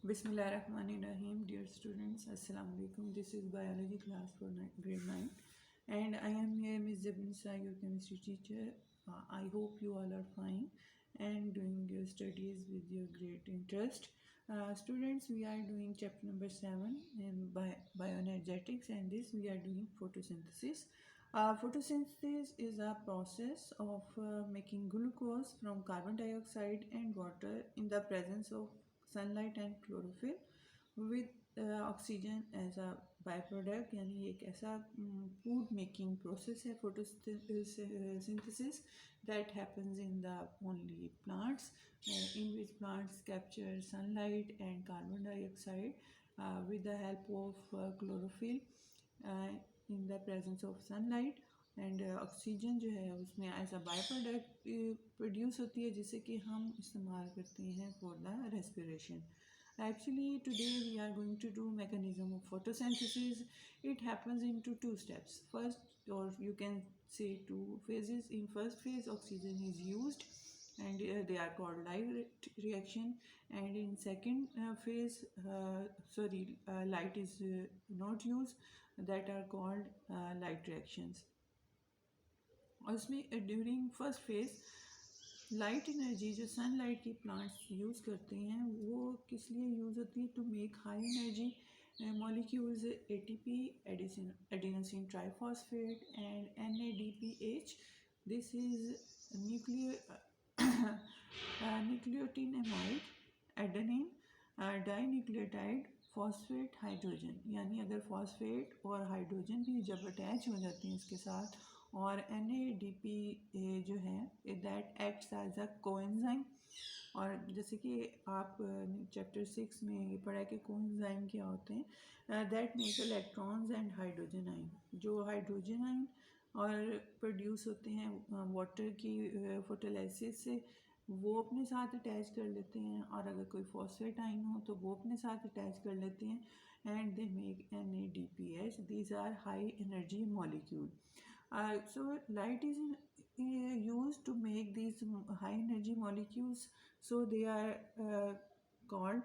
Bismillahirrahmanirrahim. Dear students, Assalamu alaikum. This is biology class for grade 9 and I am here Ms. Zabnisa, your chemistry teacher. I hope you all are fine and doing your studies with your great interest. Students, we are doing chapter number 7 in bioenergetics, and this we are doing photosynthesis. Photosynthesis is a process of making glucose from carbon dioxide and water in the presence of sunlight and chlorophyll with oxygen as a by product. यानी एक ऐसा food making process है photosynthesis that happens in the only plants in which plants capture sunlight and carbon dioxide with the help of chlorophyll in the presence of sunlight, and oxygen जो है उसमें as a by product produce होती है जिसे कि हम इस्तेमाल करते हैं for the respiration. Actually, today we are going to do mechanism of photosynthesis. It happens into two steps. First, or you can say two phases. In first phase, oxygen is used, and they are called light reaction. And in second phase, light is not used. That are called light reactions. और उसमें during first phase light energy जो sunlight की plants use करते हैं वो किस लिए use होती है? To make high energy molecules ATP, adenosine triphosphate, and NADPH. This is nucleotinamide, adenine, dinucleotide, phosphate hydrogen. यानी अगर फॉस्फेट और हाइड्रोजन भी जब अटैच हो जाते हैं इसके साथ, और NADP जो है that acts as a coenzyme. और जैसे कि आप चैप्टर 6 में पढ़ा कि कोएंजाइम क्या होते हैं, that make electrons and hydrogen आइन. जो हाइड्रोजन आइन और प्रोड्यूस होते हैं वाटर की फोटोलाइसिस से, वो अपने साथ अटैच कर लेते हैं, और अगर कोई फॉस्फेट आइन हो तो वो अपने साथ अटैच कर लेते हैं, and they make NADPH. These are high energy molecule. So light is used to make these high energy molecules, so they are called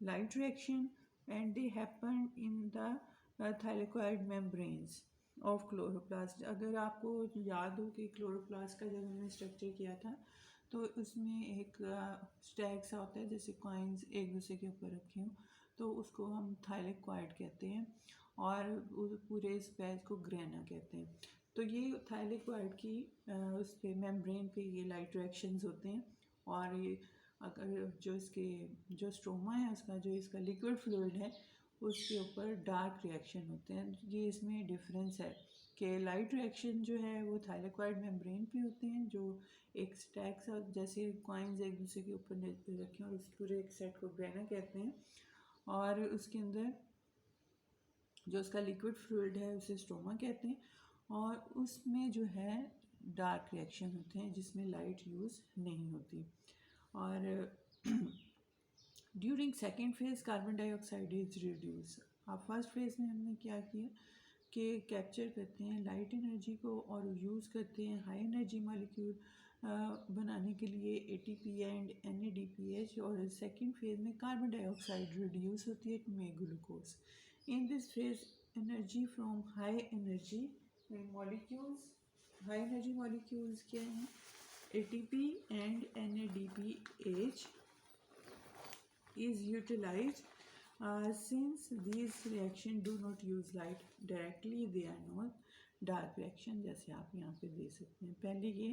light reaction, and they happen in the thylakoid membranes of chloroplast. अगर आपको याद हो कि chloroplast का जब हमने structure किया था तो उसमें एक स्टैक सा होता है जैसे कॉइन्स एक दूसरे के ऊपर रखे हों, तो उसको हम थाइलेकोइड कहते हैं, और पूरे इस बैच को ग्रेना कहते हैं. तो ये थाइलेकोइड की उस पे मेम्ब्रेन पे ये लाइट रिएक्शंस होते हैं, और ये अगर जो इसके जो स्ट्रोमा है उसका जो इसका लिक्विड फ्लूइड है उसके ऊपर डार्क रिएक्शन होते हैं. ये इसमें डिफरेंस है कि लाइट रिएक्शन जो है वो थाइलेकोइड मेम्ब्रेन पे होते हैं, जो एक स्टैक सा जैसे कॉइन्स एक दूसरे के ऊपर रखे और उस पूरे एक सेट को ग्रेना कहते हैं, और उसके अंदर जो उसका लिक्विड फ्लूइड है उसे स्ट्रोमा कहते हैं, और उसमें जो है डार्क रिएक्शन होते हैं जिसमें लाइट यूज़ नहीं होती. और during second phase carbon dioxide is reduce. अब फर्स्ट फेज में हमने क्या किया कि कैप्चर करते हैं लाइट एनर्जी को और यूज़ करते हैं हाई एनर्जी मॉलिक्यूल बनाने के लिए ATP एंड NADPH, और सेकेंड फेज में कार्बन डाइऑक्साइड रिड्यूस होती है to make glucose. In this phase energy from high energy molecules, high energy molecules क्या हैं? ATP and NADPH is utilized. Since these reactions do not use light directly, they are not dark reaction, जैसे आप यहाँ पे देख सकते हैं. पहले ये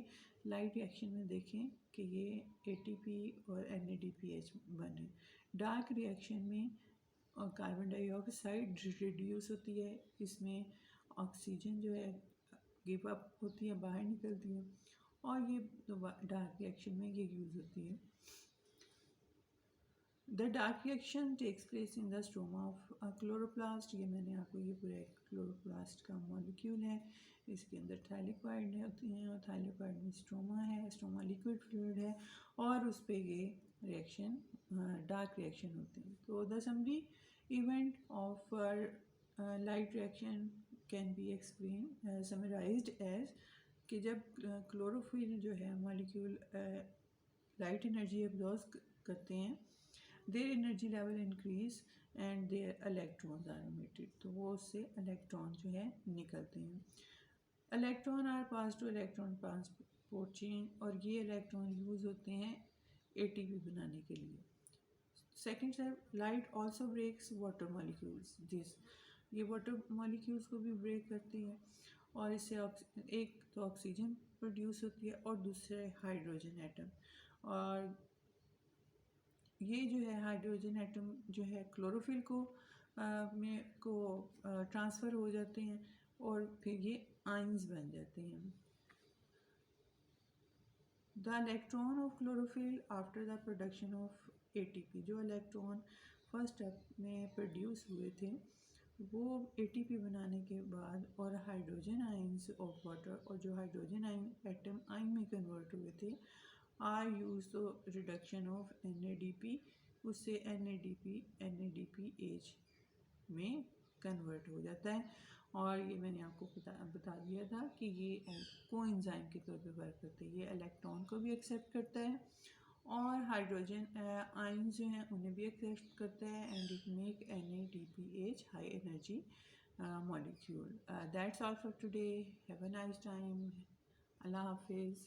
लाइट रिएक्शन में देखें कि ये ATP और NADPH बने. डार्क रिएक्शन में कार्बन डाइऑक्साइड रिड्यूस होती है, इसमें ऑक्सीजन जो है गिव अप होती है, बाहर निकलती है, और ये डार्क रिएक्शन में ये यूज़ होती है. The dark reaction takes place in the stroma of chloroplast. ये मैंने आपको ये पूरा एक क्लोरोप्लास्ट का मॉलिक्यूल है, इसके अंदर थाइलेकोइड होती हैं, और थाइलेकोइड में स्ट्रोमा है, स्ट्रोमा लिक्विड फ्लूइड है, और उस पर ये रिएक्शन डार्क रिएक्शन होते हैं. तो the summary event of light reaction can be explain summarised as कि जब क्लोरोफिल जो है मॉलिक्यूल लाइट एनर्जी एब्जॉर्ब करते हैं, their energy level increase and their electrons are emitted, तो वो उससे इलेक्ट्रॉन जो है निकलते हैं। Electron are pass to electron transport chain, और ये इलेक्ट्रॉन यूज़ होते हैं एटीपी बनाने के लिए। सेकेंड है light also breaks water molecules, this ये वाटर मॉलिक्यूल्स को भी ब्रेक करती है, और इससे एक तो ऑक्सीजन प्रोड्यूस होती है और दूसरे हाइड्रोजन एटम, और ये जो है हाइड्रोजन एटम जो है क्लोरोफिल को ट्रांसफ़र हो जाते हैं और फिर ये आइंस बन जाते हैं। The electron of chlorophyll after the production of ATP, जो इलेक्ट्रॉन फर्स्ट स्टेप में प्रोड्यूस हुए थे वो एटीपी बनाने के बाद, और हाइड्रोजन आइंस ऑफ वाटर, और जो हाइड्रोजन आइन एटम आइन में कन्वर्ट हुए थे, are use the reduction of NADP, उससे NADP एच में कन्वर्ट हो जाता है। और ये मैंने आपको बता दिया था कि ये कोएंजाइम के तौर पे वर्क करते हैं, ये इलेक्ट्रॉन को भी एक्सेप्ट करता है और हाइड्रोजन आयंस जो हैं उन्हें भी एक्सेप्ट करता है, and it make NADPH high energy molecule. That's all for today. Have a nice time. Allah Hafiz.